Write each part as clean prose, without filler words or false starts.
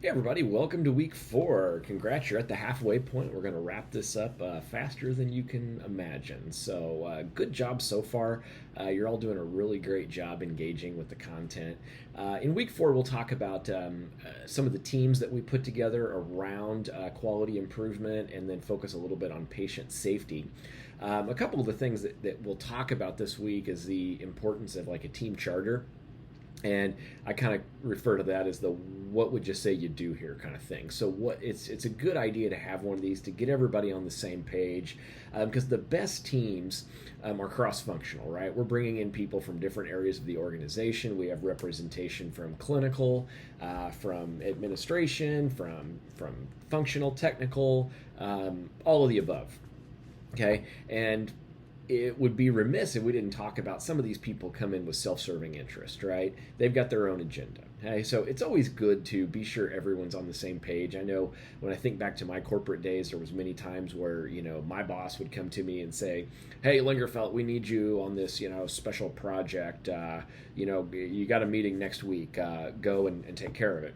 Hey everybody, welcome to week 4. Congrats, you're at the halfway point. We're going to wrap this up faster than you can imagine. So, good job so far. You're all doing a really great job engaging with the content. In week 4, we'll talk about some of the teams that we put together around quality improvement and then focus a little bit on patient safety. A couple of the things that we'll talk about this week is the importance of like a team charter, and I kind of refer to that as the "what would you say you do here" kind of thing. So it's a good idea to have one of these to get everybody on the same page, because the best teams are cross-functional, right? We're bringing in people from different areas of the organization. We have representation from clinical, from administration, from functional, technical, all of the above. Okay, and it would be remiss if we didn't talk about some of these people come in with self-serving interest, right? They've got their own agenda. Okay, so it's always good to be sure everyone's on the same page. I know when I think back to my corporate days, there was many times where my boss would come to me and say, "Hey, Lingerfelt, we need you on this special project. You got a meeting next week. Go and take care of it."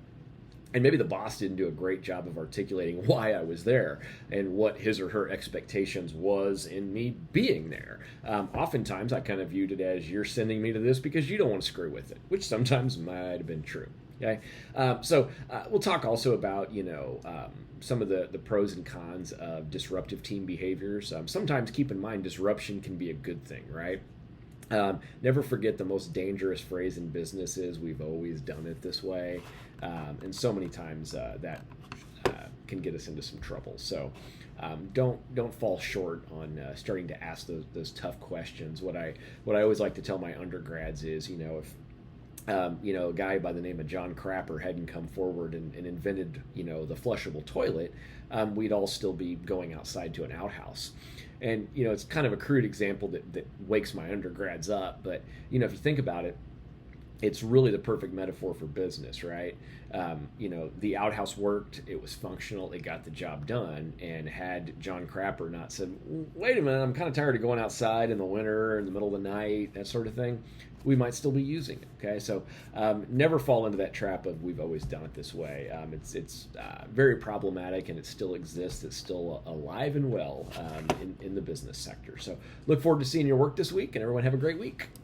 And maybe the boss didn't do a great job of articulating why I was there and what his or her expectations was in me being there. Oftentimes, I kind of viewed it as, you're sending me to this because you don't want to screw with it, which sometimes might have been true. Okay, so we'll talk also about some of the pros and cons of disruptive team behaviors. Sometimes keep in mind disruption can be a good thing, right? Never forget the most dangerous phrase in business is, "We've always done it this way," and so many times that can get us into some trouble. So don't fall short on starting to ask those tough questions. What I always like to tell my undergrads is, if a guy by the name of John Crapper hadn't come forward and invented, the flushable toilet, we'd all still be going outside to an outhouse. And, it's kind of a crude example that wakes my undergrads up. But, if you think about it, it's really the perfect metaphor for business, right? The outhouse worked, it was functional, it got the job done. And had John Crapper not said, "Wait a minute, I'm kind of tired of going outside in the winter, in the middle of the night," that sort of thing, we might still be using it. Okay, so never fall into that trap of "we've always done it this way." It's very problematic, and it still exists. It's still alive and well in the business sector. So look forward to seeing your work this week, and everyone have a great week.